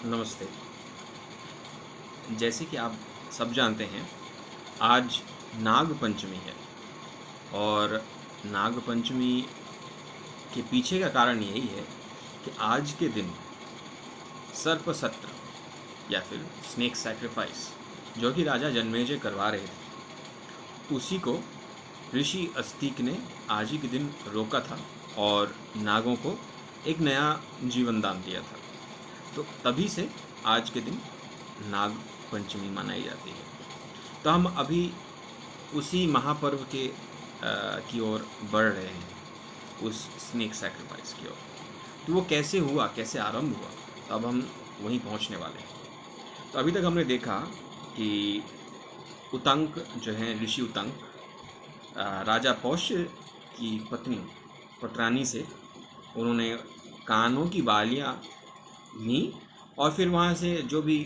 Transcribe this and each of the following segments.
नमस्ते। जैसे कि आप सब जानते हैं, आज नाग पंचमी है और नाग पंचमी के पीछे का कारण यही है कि आज के दिन सर्प सत्र या फिर स्नेक सैक्रिफाइस जो कि राजा जनमेजय करवा रहे थे, उसी को ऋषि अस्तिक ने आज ही के दिन रोका था और नागों को एक नया जीवन दान दिया था। तो तभी से आज के दिन नाग पंचमी मनाई जाती है। तो हम अभी उसी महापर्व की ओर बढ़ रहे हैं, उस स्नेक सैक्रिफाइस की ओर। तो वो कैसे हुआ, कैसे आरंभ हुआ, तो अब हम वहीं पहुंचने वाले हैं। तो अभी तक हमने देखा कि उतंक जो हैं, ऋषि उतंक राजा पौष्य की पत्नी पटरानी से उन्होंने कानों की बालियां ली और फिर वहाँ से जो भी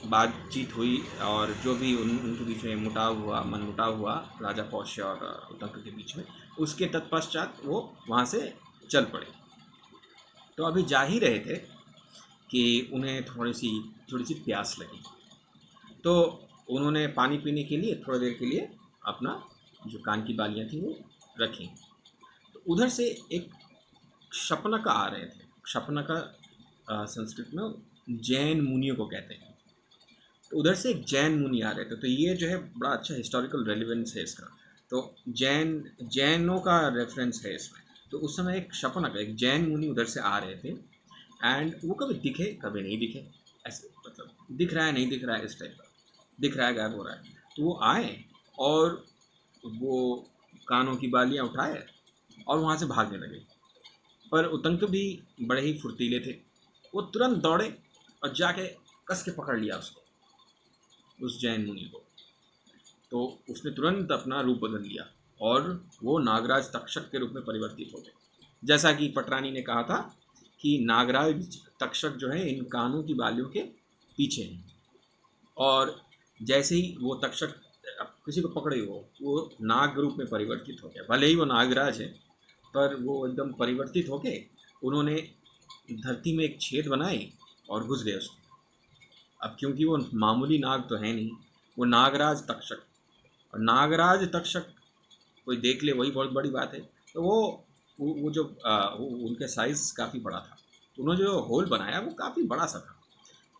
बातचीत हुई और जो भी उनके बीच में मनमुटाव हुआ राजा पौष्य और उतंक के बीच में, उसके तत्पश्चात वो वहाँ से चल पड़े। तो अभी जा ही रहे थे कि उन्हें थोड़ी सी प्यास लगी, तो उन्होंने पानी पीने के लिए थोड़ी देर के लिए अपना जो कान की बालियाँ थी वो रखी। तो उधर से एक शपनका आ रहे थे। शपनका संस्कृत में जैन मुनियों को कहते हैं। तो उधर से एक जैन मुनि आ रहे थे। तो ये जो है बड़ा अच्छा हिस्टोरिकल रेलिवेंस है इसका। तो जैनों का रेफरेंस है इसमें। तो उस समय एक शपनक, एक जैन मुनि उधर से आ रहे थे एंड वो कभी दिखे कभी नहीं दिखे, ऐसे मतलब दिख रहा है नहीं दिख रहा है इस टाइप का, दिख रहा है गायब हो रहा है। तो वो आए और वो कानों की बालियाँ उठाए और वहाँ से भागने लगे। पर उतंक भी बड़े ही फुर्तीले थे। वो तुरंत दौड़े और जाके कस के पकड़ लिया उसको, उस जैन मुनि को। तो उसने तुरंत अपना रूप बदल लिया और वो नागराज तक्षक के रूप में परिवर्तित हो गए। जैसा कि पटरानी ने कहा था कि नागराज तक्षक जो है इन कानों की बालियों के पीछे हैं। और जैसे ही वो तक्षक किसी को पकड़े वो नाग रूप में परिवर्तित हो गया। भले ही वो नागराज है, पर वो एकदम परिवर्तित होके उन्होंने धरती में एक छेद बनाए और घुस गए उसमें। अब क्योंकि वो मामूली नाग तो है नहीं, वो नागराज तक्षक, और नागराज तक्षक कोई देख ले वही बहुत बड़ी बात है। तो वो जो उनके साइज़ काफ़ी बड़ा था। तो उन्होंने जो होल बनाया वो काफ़ी बड़ा सा था।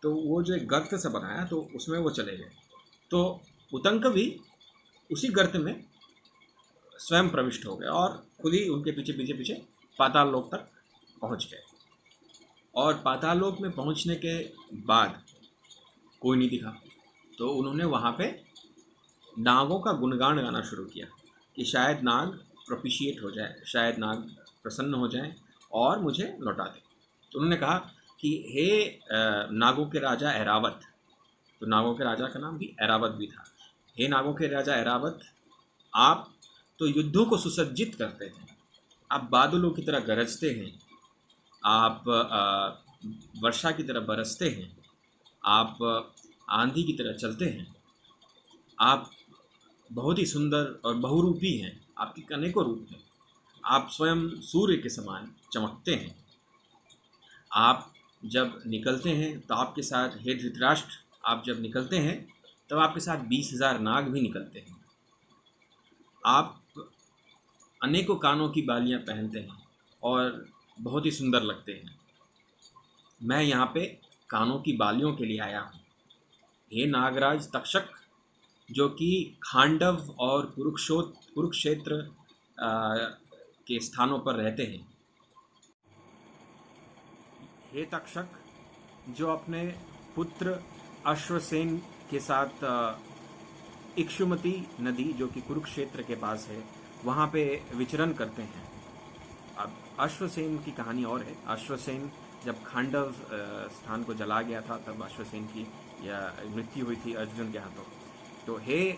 तो वो जो एक गर्त से बनाया तो उसमें वो चले गए। तो उतंक भी उसी गर्त में स्वयं प्रविष्ट हो गए और खुद ही उनके पीछे पीछे पीछे पाताल लोक तक पहुंच गए। और पाताल लोक में पहुंचने के बाद कोई नहीं दिखा। तो उन्होंने वहाँ पे नागों का गुणगान गाना शुरू किया कि शायद नाग प्रोपिशिएट हो जाए, शायद नाग प्रसन्न हो जाए और मुझे लौटा दे। तो उन्होंने कहा कि हे नागों के राजा ऐरावत, तो नागों के राजा का नाम भी ऐरावत भी था। हे नागों के राजा ऐरावत, आप तो युद्धों को सुसज्जित करते हैं, आप बादलों की तरह गरजते हैं, आप वर्षा की तरह बरसते हैं, आप आंधी की तरह चलते हैं, आप बहुत ही सुंदर और बहुरूपी हैं, आपके अनेकों रूप हैं, आप स्वयं सूर्य के समान चमकते हैं। आप जब निकलते हैं तो आपके साथ, हे धृतराष्ट्र, आप जब निकलते हैं तब आपके साथ 20,000 नाग भी निकलते हैं। आप अनेकों कानों की बालियां पहनते हैं और बहुत ही सुंदर लगते हैं। मैं यहाँ पे कानों की बालियों के लिए आया हूँ। हे नागराज तक्षक, जो कि खांडव और कुरुक्षेत्र के स्थानों पर रहते हैं। हे तक्षक, जो अपने पुत्र अश्वसेन के साथ इक्षुमती नदी जो कि कुरुक्षेत्र के पास है वहाँ पे विचरण करते हैं। अब अश्वसेन की कहानी और है। अश्वसेन जब खांडव स्थान को जला गया था तब अश्वसेन की मृत्यु हुई थी अर्जुन के हाथों। तो हे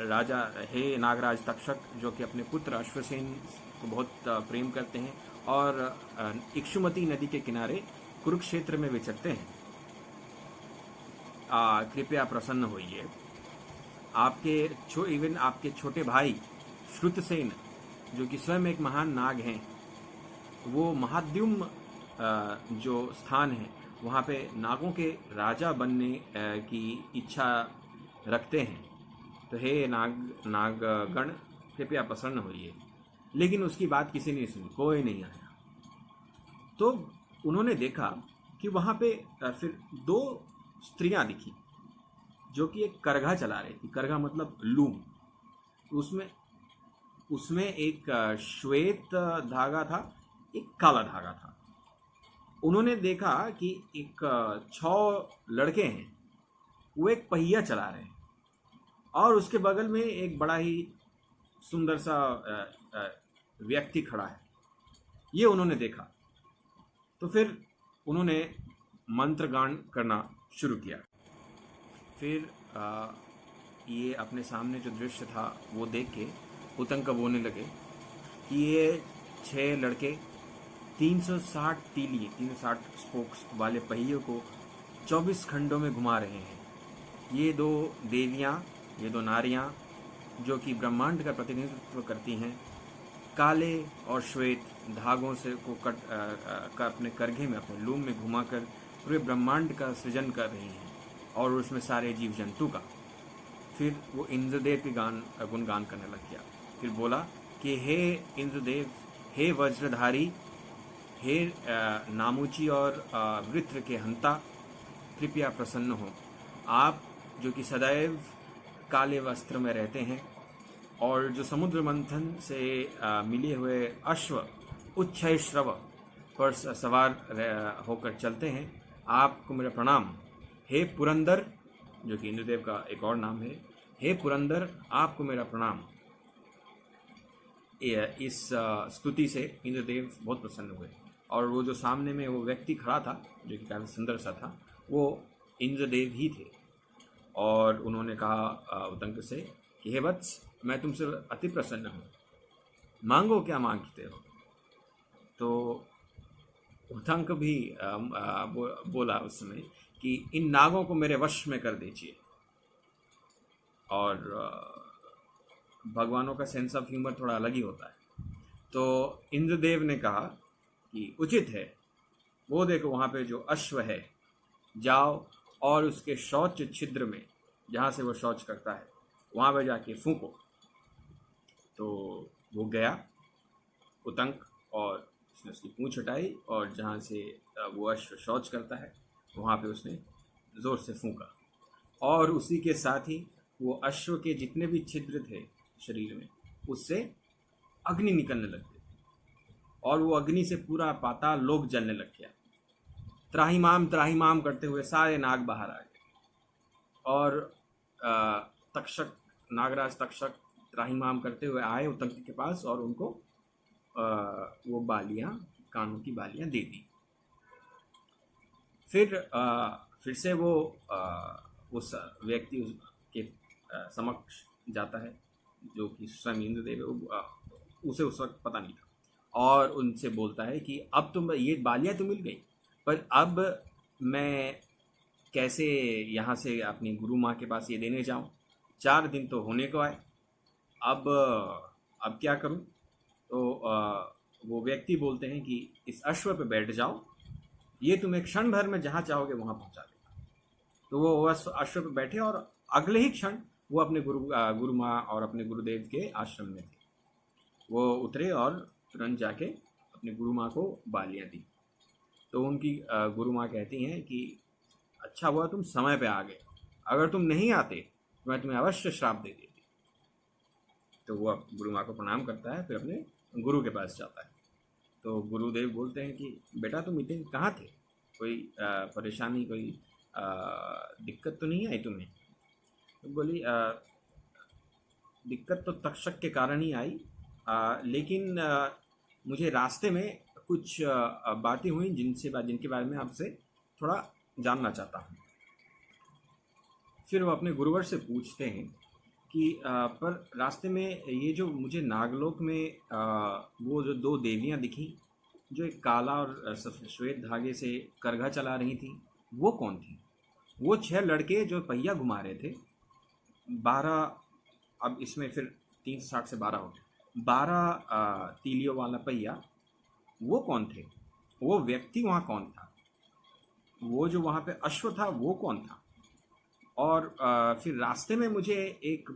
राजा, हे नागराज तक्षक, जो कि अपने पुत्र अश्वसेन को बहुत प्रेम करते हैं और इक्षुमती नदी के किनारे कुरुक्षेत्र में विचरते हैं, कृपया प्रसन्न होइए। इवन आपके छोटे भाई श्रुतसेन, जो कि स्वयं एक महान नाग हैं, वो महाद्युम्न जो स्थान है वहाँ पे नागों के राजा बनने की इच्छा रखते हैं, तो हे नागगण कृपया प्रसन्न होइए। लेकिन उसकी बात किसी ने नहीं सुनी, कोई नहीं आया। तो उन्होंने देखा कि वहाँ पे फिर दो स्त्रियाँ दिखी जो कि एक करघा चला रही थी। करघा मतलब लूम। उसमें उसमें एक श्वेत धागा था, एक काला धागा था। उन्होंने देखा कि एक 6 लड़के हैं, वो एक पहिया चला रहे हैं और उसके बगल में एक बड़ा ही सुंदर सा व्यक्ति खड़ा है। ये उन्होंने देखा। तो फिर उन्होंने मंत्र गान करना शुरू किया। फिर ये अपने सामने जो दृश्य था वो देख के उतंक बोलने लगे कि ये 6 लड़के 360 तीली 360 स्पोक्स वाले पहिए को 24 खंडों में घुमा रहे हैं। ये 2 देवियाँ, ये 2 नारियाँ जो कि ब्रह्मांड का प्रतिनिधित्व करती हैं, काले और श्वेत धागों से को का अपने करघे में, अपने लूम में घुमाकर पूरे ब्रह्मांड का सृजन कर रही हैं और उसमें सारे जीव जंतु का। फिर वो इंद्रदेव की गुणगान करने लग गया। फिर बोला कि हे इंद्रदेव, हे वज्रधारी, हे नामुची और वृत्र के हंता, कृपया प्रसन्न हो। आप जो कि सदैव काले वस्त्र में रहते हैं और जो समुद्र मंथन से मिले हुए अश्व उच्छय श्रव पर सवार होकर चलते हैं, आपको मेरा प्रणाम। हे पुरंदर, जो कि इंद्रदेव का एक और नाम है, हे पुरंदर, आपको मेरा प्रणाम। इस स्तुति से इंद्रदेव बहुत प्रसन्न हुए और वो जो सामने में वो व्यक्ति खड़ा था जो कि काफ़ी सुंदर सा था, वो इंद्रदेव ही थे। और उन्होंने कहा उतंक से कि हे वत्स, मैं तुमसे अति प्रसन्न हूँ, मांगो क्या मांगते हो। तो उतंक भी बोला उस समय कि इन नागों को मेरे वश में कर दीजिए। और भगवानों का सेंस ऑफ ह्यूमर थोड़ा अलग ही होता है। तो इंद्रदेव ने कहा कि उचित है, वो देखो वहाँ पे जो अश्व है, जाओ और उसके शौच छिद्र में, जहाँ से वो शौच करता है, वहाँ पे जाके फूंको। तो वो गया उतंक और उसने उसकी पूंछ हटाई और जहाँ से वो अश्व शौच करता है वहाँ पे उसने ज़ोर से फूंका और उसी के साथ ही वो अश्व के जितने भी छिद्र थे शरीर में, उससे अग्नि निकलने लग गई और वो अग्नि से पूरा पाताल लोक जलने लग गया। त्राहिमाम करते हुए सारे नाग बाहर आ गए और तक्षक, नागराज तक्षक त्राहिमाम करते हुए आए उतंक के पास और उनको वो बालियाँ, कानों की बालियाँ दे दी। फिर से वो उस व्यक्ति के समक्ष जाता है जो कि स्वयं इंद्रदेव है, उसे उस वक्त पता नहीं था, और उनसे बोलता है कि अब तुम ये बालियाँ तो मिल गई, पर अब मैं कैसे यहाँ से अपनी गुरु माँ के पास ये देने जाऊँ? 4 दिन तो होने को आए, अब क्या करूँ? तो वो व्यक्ति बोलते हैं कि इस अश्व पे बैठ जाओ, ये तुम्हें क्षण भर में जहाँ चाहोगे वहाँ पहुँचा देगा। तो वो अश्व पे बैठे और अगले ही क्षण वो अपने गुरु माँ और अपने गुरुदेव के आश्रम में थे। वो उतरे और तुरंत जाके अपनी गुरु माँ को बालियाँ दी। तो उनकी गुरु माँ कहती हैं कि अच्छा हुआ तुम समय पे आ गए, अगर तुम नहीं आते तो मैं तुम्हें अवश्य श्राप दे देती। तो वो गुरु माँ को प्रणाम करता है, फिर अपने गुरु के पास जाता है। तो गुरुदेव बोलते हैं कि बेटा तुम इतने कहाँ थे, कोई परेशानी, कोई दिक्कत तो नहीं आई तुम्हें? तो बोली दिक्कत तो तक्षक के कारण ही आई, लेकिन मुझे रास्ते में कुछ बातें हुई जिनके बारे में आपसे थोड़ा जानना चाहता हूँ। फिर वो अपने गुरुवर से पूछते हैं कि पर रास्ते में ये जो मुझे नागलोक में वो जो 2 देवियाँ दिखी जो एक काला और श्वेत धागे से करघा चला रही थी, वो कौन थी? वो 6 लड़के जो पहिया घुमा रहे थे, 12, अब इसमें फिर 360 से 12 हो गए, 12 तीलियों वाला पहिया, वो कौन थे? वो व्यक्ति वहाँ कौन था, वो जो वहाँ पे अश्व था वो कौन था, और फिर रास्ते में मुझे एक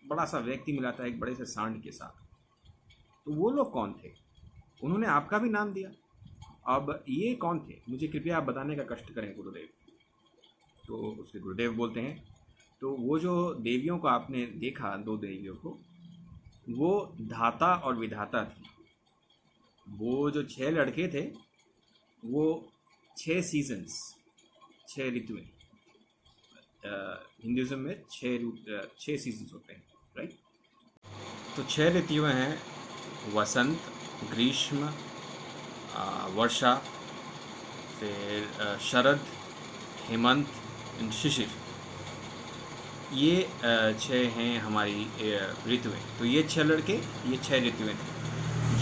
बड़ा सा व्यक्ति मिला था एक बड़े से सांड के साथ। तो वो लोग कौन थे, उन्होंने आपका भी नाम दिया, अब ये कौन थे, मुझे कृपया आप बताने का कष्ट करें गुरुदेव। तो उसके गुरुदेव बोलते हैं, तो वो जो देवियों को आपने देखा, 2 देवियों को, वो धाता और विधाता थी। वो जो 6 लड़के थे वो 6 सीजन्स, 6 ऋतुएं, हिंदुज़म में 6 सीजन्स होते हैं, राइट। तो 6 ऋतुएं हैं, वसंत, ग्रीष्म, वर्षा, फिर शरद, हेमंत एंड शिशिर। ये 6 हैं हमारी ऋतुएं। तो ये 6 लड़के, ये 6 ऋतुएं थे,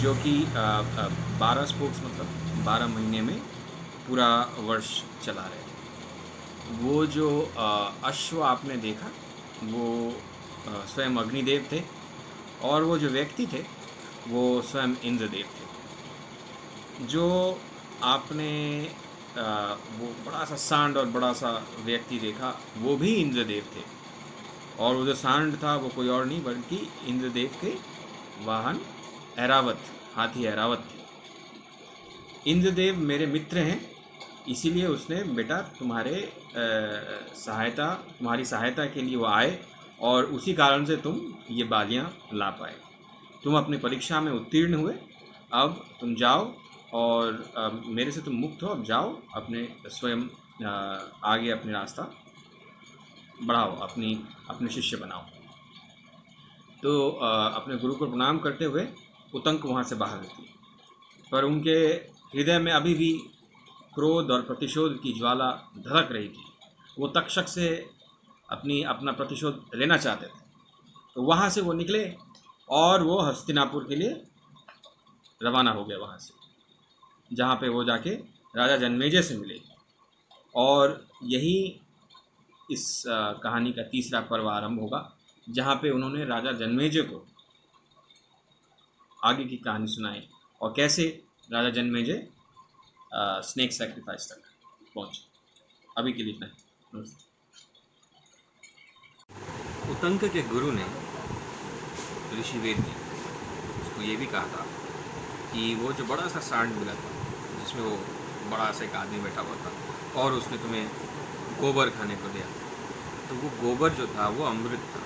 जो कि 12 स्पोर्ट्स, मतलब 12 महीने में पूरा वर्ष चला रहे थे। वो जो अश्व आपने देखा वो स्वयं अग्निदेव थे, और वो जो व्यक्ति थे वो स्वयं इंद्रदेव थे। जो आपने वो बड़ा सा सांड और बड़ा सा व्यक्ति देखा वो भी इंद्रदेव थे, और वो जो सांड था वो कोई और नहीं बल्कि इंद्रदेव के वाहन ऐरावत, हाथी ऐरावत थे। इंद्रदेव मेरे मित्र हैं, इसीलिए उसने बेटा तुम्हारी सहायता के लिए वो आए, और उसी कारण से तुम ये बालियाँ ला पाए। तुम अपनी परीक्षा में उत्तीर्ण हुए, अब तुम जाओ और मेरे से तुम मुक्त हो। अब जाओ, अपने स्वयं आगे अपने रास्ता बढ़ाओ, अपने शिष्य बनाओ। तो अपने गुरु को प्रणाम करते हुए उतंक वहाँ से बाहर निकली, पर उनके हृदय में अभी भी क्रोध और प्रतिशोध की ज्वाला धड़क रही थी। वो तक्षक से अपना प्रतिशोध लेना चाहते थे। तो वहाँ से वो निकले और वो हस्तिनापुर के लिए रवाना हो गए, वहाँ से, जहाँ पे वो जाके राजा जन्मेजय से मिले। और यही इस कहानी का तीसरा पर्व आरंभ होगा, जहाँ पे उन्होंने राजा जन्मेजय को आगे की कहानी सुनाई, और कैसे राजा जन्मेजय स्नेक सैक्रिफाइस तक पहुँचे। अभी के लिए इतना है। उतंक के गुरु ने, ऋषि वेद ने, उसको ये भी कहा था कि वो जो बड़ा सा सांड मिला था जिसमें वो बड़ा सा एक आदमी बैठा हुआ था, और उसने तुम्हें गोबर खाने को दिया, तो वो गोबर जो था वो अमृत था,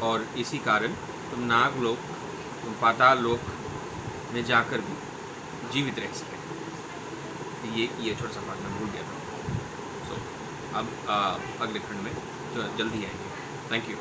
और इसी कारण तुम नागलोक, तुम पाताल लोक में जाकर भी जीवित रह सके। ये छोटा सा बात मैं भूल गया था। सो अब अगले खंड में जल्दी आएंगे। Thank you.